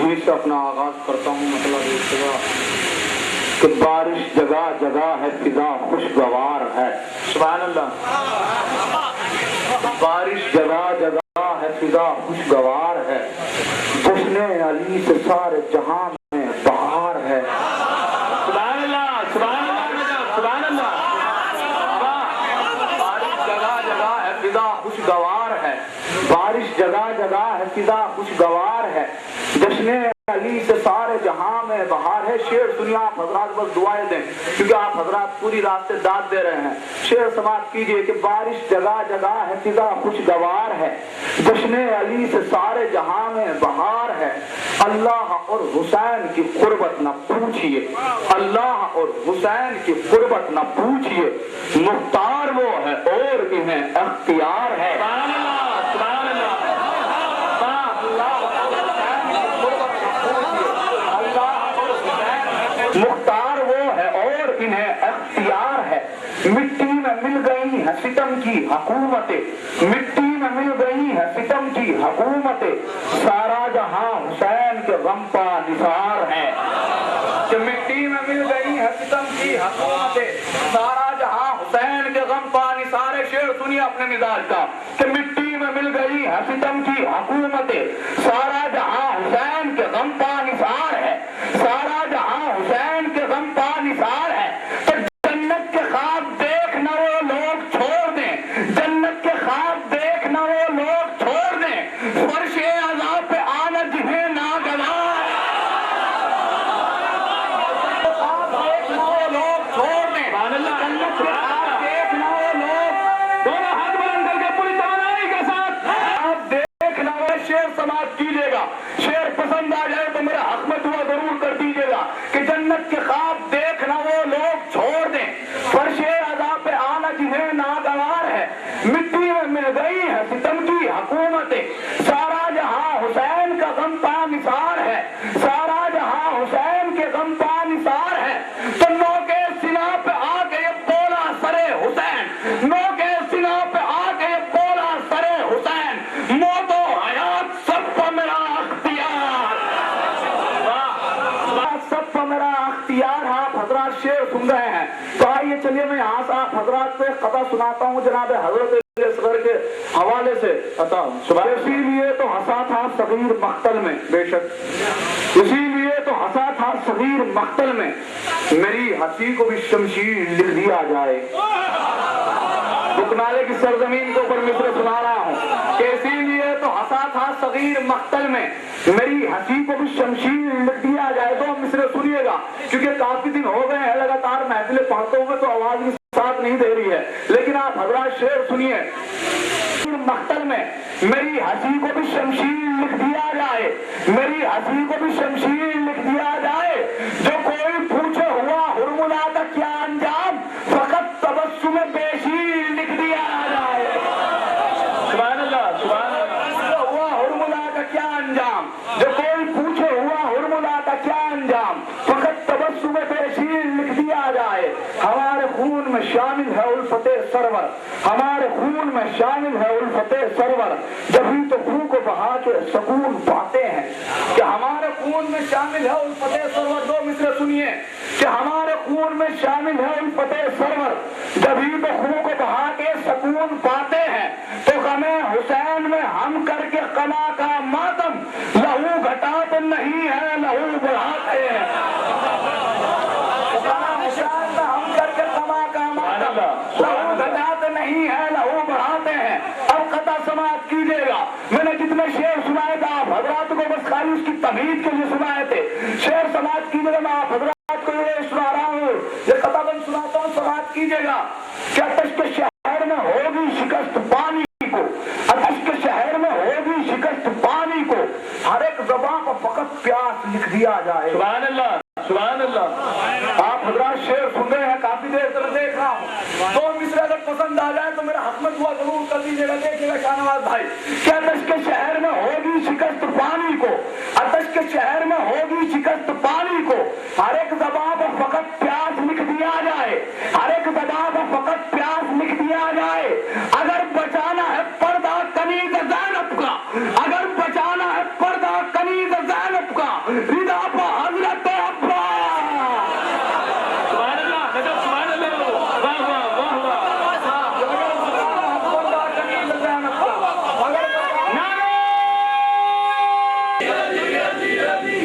تشریح سے اپنا آغاز کرتا ہوں. مطلب اس جگہ کہ بارش جگہ جگہ ہے، فضا خوشگوار ہے. سبحان اللہ. بارش جگہ جگہ ہے، فضا خوشگوار ہے، جشن علی سے سارے جہاں میں بہار ہے. سبحان اللہ، سبحان اللہ، سبحان اللہ. بارش جگہ جگہ ہے، فضا خوشگوار ہے، بارش جگہ جگہ ہے، فضا خوشگوار ہے، جشن علی سے سارے جہاں میں بہار ہے. شعر سنیے آپ حضرات، بس دعائیں دیں کیونکہ آپ حضرات پوری رات سے داد دے رہے ہیں. شعر سماعت کیجئے کہ بارش جگہ جگہ ہے، فضا خوشگوار ہے، جشن علی سے سارے جہاں میں بہار ہے. اللہ اور حسین کی قربت نہ پوچھئے، اللہ اور حسین کی قربت نہ پوچھئے، مختار وہ ہے اور انہیں اختیار ہے. سبحان اللہ، سبحان اللہ. مختار وہ ہے اور انہیں اختیار ہے. مٹی میں مل گئی ہے ستم کی حکومتیں، مٹی میں مل گئی ہے ستم کی حکومتیں، سارا جہاں حسین کے غم پا نثار ہے. کہ مٹی میں مل گئی ہے ستم کی حکومتیں، سارا جہاں حسین کے غم پا نثار ہے. شعر سنیے اپنے مزاج کا کہ مٹی میں مل گئی ہے ستم کی حکومتیں، سارا جہاں حسین کے غم پا نثار ہے، سارا جہاں حسین کے غم پا نثار ہے. تو جنت کے خواب دیکھ نہ وہ لوگ چھوڑ دیں، جنت کے خواب دیکھ نہ وہ لوگ چھوڑ دیں، فرش عذاب پہ آنا جنہیں ناگوار. خواب دیکھ نہ وہ لوگ چھوڑ دیں، جنت کے خواب دیکھ نہ وہ لوگ، دونوں ہاتھ بلند کر کے پوری توانائی کے ساتھ خواب دیکھ نہ وہ. شعر سماعت کیجیے گا، شعر پسند آ جائے تو میرا حق میں دعا ضرور کر دیجیے گا کہ جنت کے خواب دیکھنا وہ لوگ چھوڑ دیں، فرش عذاب پہ آنا جنہیں ناگوار ہے. مٹی میں مل گئی ہے ستم کی حکومتیں، سارا جہاں حسین کا غم پا نثار ہے، سارا جہاں حسین کے غم پا نثار ہے. تو نو کے سنا پہ آ کے یہ بولا سرے حسین، نو کے سنا پہ آ کے یہ بولا سرے حسین، موت و حیات سب پہ میرا اختیار، سب پہ میرا اختیار. آپ حضرات شعر سن رہے ہیں تو آئیے چلیے میں یہاں سے آپ حضرات پہ قطع سناتا ہوں جناب حضرت اصغر کے حوالے سے. اسی لیے تو ہنسا تھا صغیر مقتل میں، بے شک اسی لیے تو ہنسا تھا صغیر مقتل میں، میری ہنسی کو بھی شمشیر لکھ دیا جائے. بکنالے کی سرزمین کے اوپر مصر سنا رہا ہوں کہ اسی لیے تو ہنسا تھا صغیر مقتل میں، میری ہنسی کو بھی شمشیر لکھ دیا جائے. تو مصر سنیے گا کیونکہ کافی دن ہو گئے ہیں لگاتار محفلیں پڑھتے ہوئے تو آواز بھی ساتھ نہیں دے رہی ہے، لیکن آپ حضرات شعر سنیے. مقتل میں میری ہنسی کو بھی شمشیر لکھ دیا جائے، میری ہنسی کو بھی شمشیر لکھ دیا جائے، جو کوئی پوچھے ہوا ہرملا کا کیا انجام، فقط تبسم بیشیر لکھ دیا جائے. سبحان اللہ، سبحان اللہ. ہوا ہرملا کا کیا انجام، جو کوئی پوچھے ہوا ہرملا کا کیا انجام، فقط تبسم بیشیر لکھ دیا جائے. ہمارے خون میں شامل ہے الفت سرور، ہمارے خون میں شامل ہے الفت سرور، جبھی تو خون کو بہا کے سکون پاتے ہیں. کہ ہمارے خون میں شامل ہے الفت سرور. دو مصرے سنیے کہ ہمارے خون میں شامل ہے الفت سرور، جبھی تو خون کو بہا کے سکون پاتے ہیں. تو غم حسین میں ہم کر کے قنا کا ماتم، لہو گھٹاتے نہیں ہے لہو بڑھاتے ہیں. ہم کر کے قنا کا ماتم، لہو گھٹاتے نہیں ہے لہو بڑھاتے ہیں. اب قطع سماعت کیجیے گا. میں نے جتنے شعر سنائے تھے آپ حضرات کو بس خالی اس کی تمہید کے لیے سنائے تھے. شعر سماعت کیجیے گا. میں آپ حضرات کو یہ سنا رہا ہوں، یہ قطع بند سناتا ہوں، سماعت کیجیے گا. کیا آتش کے شہر میں ہوگی شکست پانی کو، آتش کے شہر میں ہوگی شکست پانی کو، ہر ایک زبان کو فقط پیاس لکھ دیا جائے. سبحان اللہ، سبحان اللہ. آپ حضرات شعر سن رہے ہیں، کافی دیر سے دیکھ رہا ہوں. دو مصرے اگر پسند آ جائے تو میرا حق میں دعا ضرور کر دیجیے گا. دیکھیے گا شاہ نواز بھائی کہ آتش کے شہر میں ہوگی شکست پانی کو، آتش کے شہر میں ہوگی شکست پانی کو، ہر ایک زبان پر فقط پیاس لکھ دیا جائے، ہر ایک زبان پر فقط پیاس لکھ دیا جائے. اگر بچانا ہے پردہ کنیز زینب کا، اگر بچانا ہے پردہ کنیز زینب کا،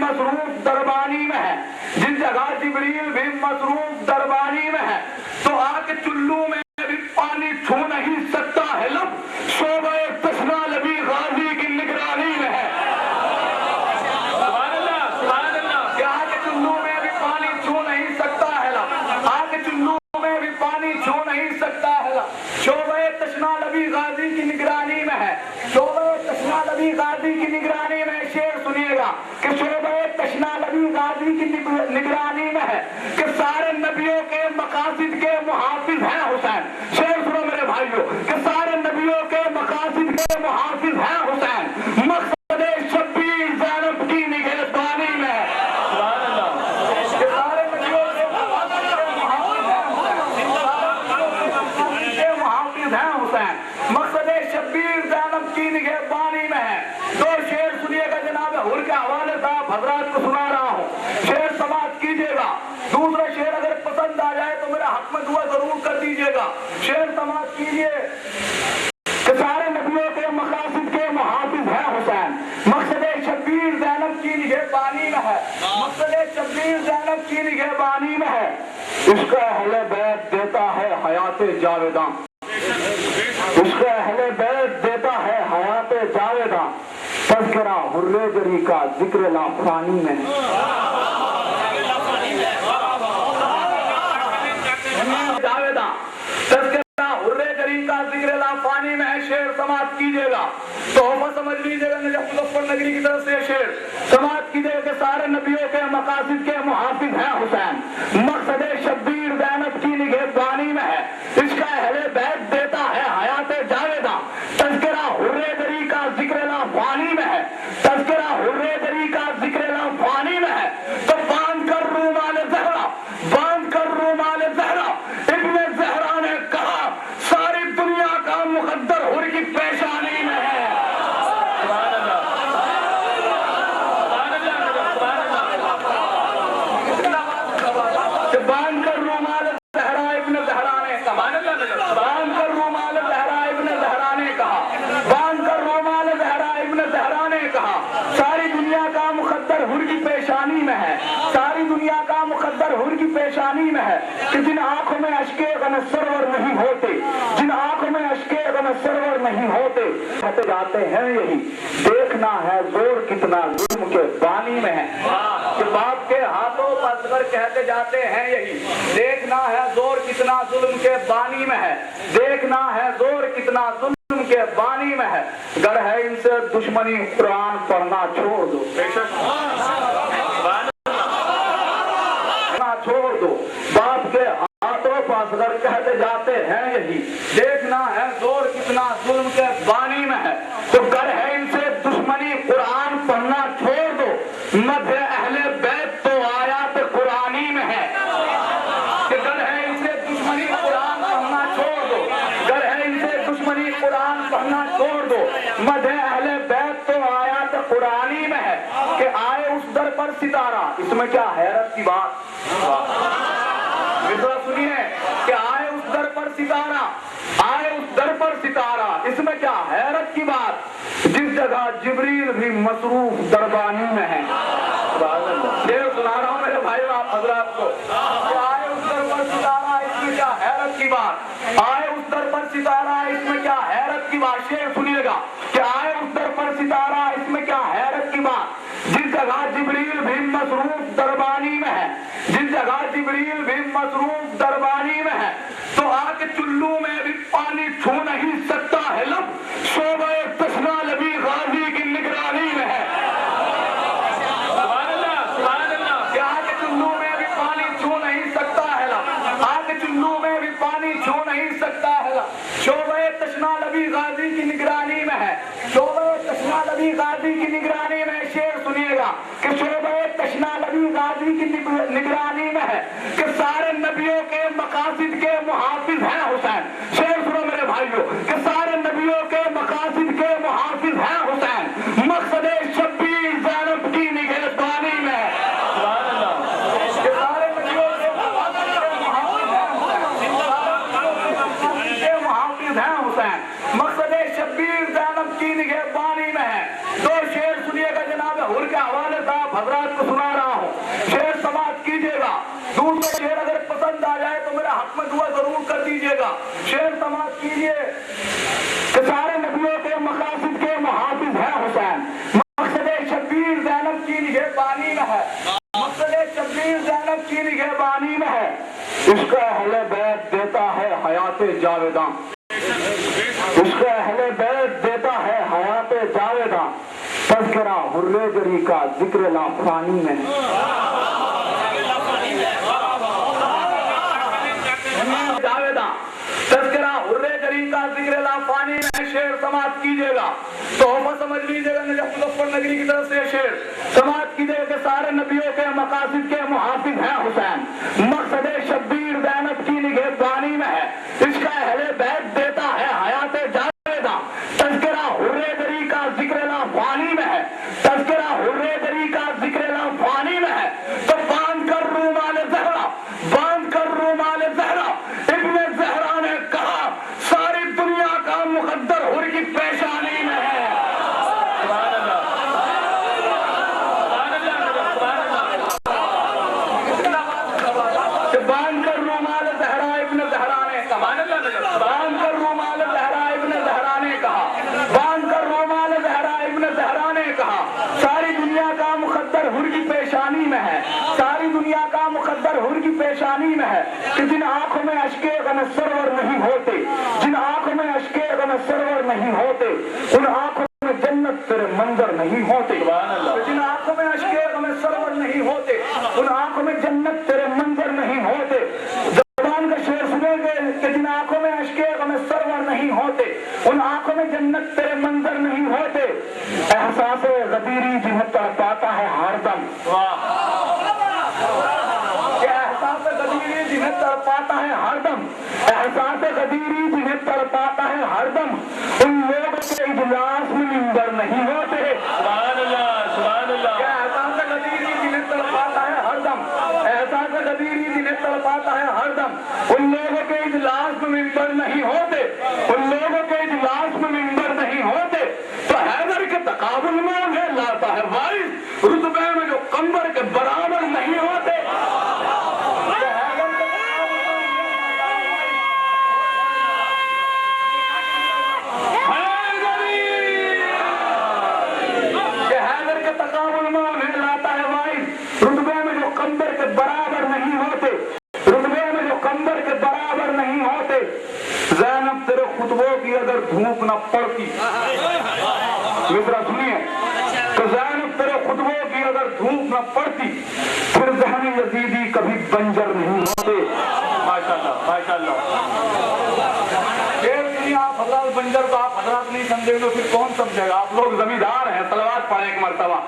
مصروف دربانی میں ہے، جس جگہ جبریل بھی مصروف دربانی میں ہے، تو آ کے چلو میں بھی پانی چھو نہیں سکتا ہے لب، شعبہ تشنا نبی غازی کی نگرانی میں ہے۔ سبحان اللہ، سبحان اللہ۔ کہ آ کے چلو میں بھی پانی چھو نہیں سکتا ہے لب، آ کے چلو میں بھی پانی چھو نہیں سکتا ہے لب، شعبہ تشنا نبی غازی کی نگرانی میں ہے، شعبہ تشنا نبی غازی کی نگرانی میں۔ شعر سنیے گا کہ شعبہ تشنا نبی غازی کی نگرانی میں ہے، کہ سارے نبیوں کے مقاصد کے محافظ ہیں حسین۔ شعر سنو میرے بھائیوں، کہ سارے نبیوں کے مقاصد کے محافظ ہیں حسین، مقصد شبیر زینب کی نگہبانی میں ہے۔ سبحان اللہ۔ کہ سارے نبیوں کے مقاصد کے محافظ ہیں حسین، مقصد شبیر زینب کی نگہبانی میں ہے۔ دو شعر سنیے گا جناب حور کے حوالے صاحب حضرات کو سنا رہا ہوں، شعر سماعت کیجیے گا۔ دوسرا شعر اگر پسند آ جائے تو میرے حق میں دعا ضرور کر دیجیے گا۔ شعر سماعت کیجیے کہ سارے نبیوں کے مقاصد کے محافظ ہیں حسین، مقصد شبیر زینب کی نگہبانی میں ہے، مقصد شبیر زینب کی نگہبانی میں ہے۔ عشق اہل بیت دیتا ہے حیات جاویداں، عشق اہل بیت دیتا ہے حیات جاویداں، تذکرہ حرے جری کا ذکر لافانی میں ہے۔ جاویداں تذکرہ حرے جری کا ذکر لافانی میں ہے۔ شعر سماعت کیجیے گا، تحفہ سمجھ لیجیے گا، نجف مظفر نگری کی طرف سے شعر سماعت کیجیے گا کہ سارے نبیوں کے مقاصد کے محافظ ہیں حسین، مقصد شبیر زینب کی نگہبانی میں ہے۔ عشق اہل بیت دیتا ہے حیات جاویداں، تذکرہ حرے جری کا ذکر لافانی میں ہے، تذکرہ حرے جری کا ذکر لافانی میں ہے۔ تو باندھ کر رومال زہرا، باندھ کر رومال زہرا، ابن زہرا نے کہا ساری دنیا کا مقدر حر کی پیشانی میں ہے۔ سبحان اللہ، سبحان اللہ، سبحان اللہ۔ کہ باندھ کر رومال زہرا ابن زہرا نے کہا، باندھ کر رومال زہرا ابن زہرا نے کہا، باندھ کر رومال زہرا ابن زہرا نے کہا ساری دنیا کا مقدر حر کی پیشانی میں ہے، ساری دنیا کا مقدر حر کی پیشانی میں ہے۔ کہ جن آنکھوں میں اشک غم سرور نہیں ہوتے، جن آنکھوں میں اشک غم سرور نہیں ہوتے، کہتے جاتے ہیں یہی دیکھنا ہے زور کتنا ظلم کے بانی میں ہے۔ کہ باپ کے ہاتھوں پس کر کہتے جاتے ہیں یہی دیکھنا ہے زور کتنا ظلم کے بانی میں ہے، دیکھنا ہے زور کتنا ظلم کے بانی میں ہے۔ گر ہے ان سے دشمنی قرآن پڑھنا چھوڑ دو، چھوڑ دو، باپ کے ہاتھوں پاس کر کہتے جاتے ہیں یہی دیکھنا ہے زور کتنا ظلم کے بانی میں ہے۔ تو گر ہے ان سے دشمنی قرآن پڑھنا چھوڑ دو، مدح اہل بیت تو آیات قرآنی میں ہے۔ کہ گر ہے ان سے دشمنی قرآن پڑھنا چھوڑ دو، گر ہے ان سے دشمنی قرآن پڑھنا چھوڑ دو، مدح اہل بیت تو آیات قرآنی میں ہے۔ کہ آئے اس در پر ستارہ، اس میں کیا حیرت کی بات، مصرع سنیے کہ آئے اس در پر ستارہ، آئے اس در پر ستارہ، اس میں کیا حیرت کی بات، جس جگہ جبریل بھی مصروف دربانی میں ہے۔ یہ سنا رہا ہوں میرے بھائیو آپ حضرات کو کہ آئے اس در پر ستارہ، اس میں کیا حیرت کی بات، آئے اس در پر ستارہ، اس میں کیا حیرت کی بات۔ شعر سنیے گا کہ آئے اس در پر ستارہ، اس میں کیا حیرت کی بات، جس جگہ جبریل بھی مصروف دربانی میں ہے، جس جگہ جبریل بھی مصروف دربانی میں ہے۔ تو آ کے چلو میں بھی پانی چھو نہیں سکتا ہے لب، شعبہ تشنا نبی غازی کی نگرانی میں ہے۔ سبحان اللہ، سبحان اللہ۔ کہ آ کے چلو میں بھی پانی چھو نہیں سکتا ہے لب، آ کے چلو میں بھی پانی چھو نہیں سکتا ہے لب، شعبہ تشنا نبی غازی کی نگرانی میں ہے، شعبہ تشنا نبی غازی کی نگرانی میں۔ شعر سنیے گا کہ شعبہ تشنا نبی غازی کی نگرانی میں ہے، کہ سارے نبیوں کے مقاصد کے محافظ ہیں حسین۔ شعر سنو میرے بھائیوں کہ سارے نبیوں کے مقاصد کے محافظ ہیں حسین، مقصد شبیر زینب کی نگہبانی میں ہے۔ سبحان اللہ۔ کہ سارے نبیوں کے مقاصد کے محافظ ہیں حسین، مقصد شبیر زینب کی نگہبانی میں ہے۔ دو شعر سنیے گا جناب حور کے حوالے صاحب حضرات حق میں دعا ضرور کر دیجیے گا. شعر سماعت کیجیے کہ سارے نبیوں کے مقاصد کے محافظ ہے حسین. مقصد شبیر زینب کی نگہبانی میں ہے. مقصد شبیر زینب کی نگہبانی میں ہے. عشق اہل بیت دیتا ہے حیات جاویداں. عشق اہل بیت دیتا ہے حیات جاویداں. تذکرہ حرے گری کا ذکر لافانی میں ہے. جاویداں تذکرہ حرے گری کا ذکر لافانی میں. شعر سماعت کیجیے گا. تحفہ سمجھ لیجیے گا نجف مظفر نگری کی طرف سے. شعر سماعت کیجیے گا کہ سارے نبیوں کے مقاصد کے محافظ ہیں حسین. مقصد شبیر زینب کی نگہبانی میں ہے. عشق اہل بیت دیتا ہے حیات جاویداں. تذکرہ حرے گری کا ذکر لافانی میں ہے. تذکرہ حرے گری کا ذکر لافانی میں ہے. تو باندھ کر رومال زہرا، باندھ کر رومال زہرا، ابن زہرا نے کہا ساری دنیا کا مقدر حر کی پیشانی میں ہے. باندھ کر رومال زہرا ابن زہرا نے کہا، باندھ کر رومال زہرا ابن زہرا نے کہا، باندھ کر رومال زہرا ابن زہرا نے کہا ساری دنیا کا مقدر حر کی پیشانی میں ہے. ساری دنیا کا مقدر حر کی پیشانی میں ہے. کہ جن آنکھوں میں اشکے غم سرور نہیں ہوتے، جن آنکھوں میں اشکے غم سرور نہیں ہوتے، ان آنکھوں میں جنت تیرے منظر نہیں ہوتے. جن آنکھوں میں اشکے غم سرور نہیں ہوتے، ان آنکھوں میں جنت تیرے منظر نہیں ہوتے. زبان کا شعر سنیں گے کہ جن آنکھوں میں اشکے غم سرور نہیں ہوتے، ان آنکھوں میں جنت تیرے منظر نہیں ہوتے. احساس غدیری جنہیں تڑپاتا ہے ہر دم. احساس غدیری جنہیں تڑپاتا ہے ہر دم. احساس غدیری جنہیں تڑپاتا ہے ہر دم. ان لوگوں کے اجلاس میں منبر نہیں ہوتے. سبحان اللہ، سبحان اللہ. احساس غدیری جنہیں تڑپاتا ہے ہر دم. احساس غدیری جنہیں تڑپاتا ہے ہر دم. ان لوگوں کے اجلاس میں منبر نہیں ہوتے. ان لوگوں کے اجلاس میں منبر نہیں ہوتے. تو حیدر کے تقابل میں انہیں لاتا ہے وارث رتبے میں جو قمر کے برابر نہیں ہوتے. زینب تیرے خطبوں کی اگر دھوپ نہ پڑتی، مصرع سنیے کہ زینب تیرے خطبوں کی اگر دھوپ نہ پڑتی پھر ذہن یزیدی کبھی بنجر نہیں ہوتے. ماشاءاللہ ماشاءاللہ. آپ حضرات بنجر کو آپ حضرات نہیں سمجھیں گے تو پھر کون سمجھے گا؟ آپ لوگ زمیندار ہیں. صلوات پڑھیں ایک مرتبہ.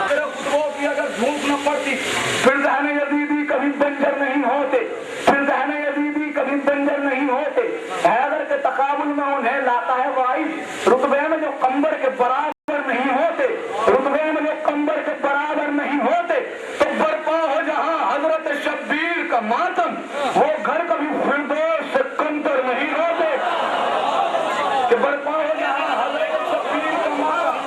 تیرے خطبوں کی اگر دھوپ نہ پڑتی پھر ذہن یزیدی کبھی بنجر نہیں ہوتے. پھر ذہن یزیدی کبھی بنجر نہیں ہوتے. حیدر کے تقابل میں انہیں لاتا ہے وائس رتبے میں جو قمر کے برابر نہیں ہوتے. رتبے میں جو قمر کے برابر نہیں ہوتے. تو برپا ہو جہاں حضرت شبیر کا ماتم، وہ گھر کبھی فردوس سے کمتر نہیں ہوتے. کہ برپا ہو جہاں حضرت شبیر کا ماتم،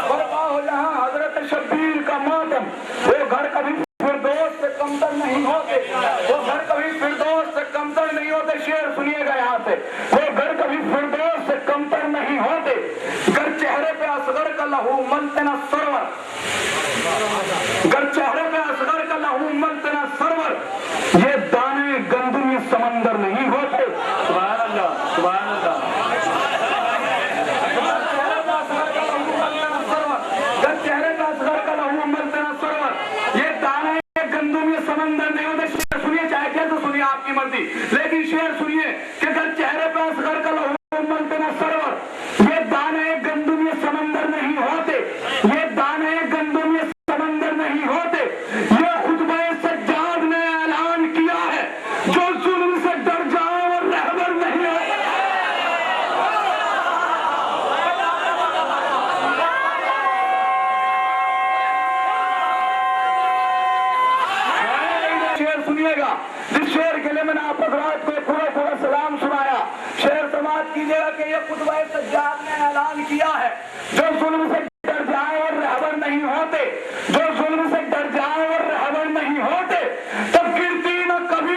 برپا ہو جہاں حضرت شبیر کا ماتم، وہ گھر کبھی فردوس سے کمتر نہیں ہوتے. وہ گھر کبھی فردوس سے کمتر نہیں ہوتے. شعر سنیے گا یہاں سے. وہ گھر کبھی فردوس سے کمتر نہیں ہوتے. گر چہرے پہ اصغر کا لہو منتنا سرور، گر چہرے پہ اصغر کا لہو منتنا سرور، یہ دانے گندم یہ سمندر نہیں ہوتے. سبحان اللہ سبحان اللہ. گر چہرے پہ اصغر کا لہو منتنا سرور، یہ دانے گندم یہ سمندر نہیں ہوتے. شعر سنیے چاہے کیسے سنیے آپ کی مرضی، لیکن شعر سنیے کہ گر چہرے پہ اصغر کا لہو منتنا سرور، یہ دانے گندم یہ سمندر نہیں ہوتے. یہ دانے گندم یہ سمندر نہیں ہوتے. یہ خطبہ سجاد نے اعلان کیا ہے جو ظلم سے ڈر جائے اور رہبر نہیں ہے. شعر سنیے گا جس شعر کے لیے میں نے آپ حضرات کو پورا پورا سلام سنایا. شعر سماعت کیجیے گا کہ یہ خطبہ سجاد نے اعلان کیا ہے جو ظلم سے ڈر جائے اور رہبر نہیں ہوتے. جو ظلم سے ڈر جائے اور رہبر نہیں ہوتے. تب گرتی نہ کبھی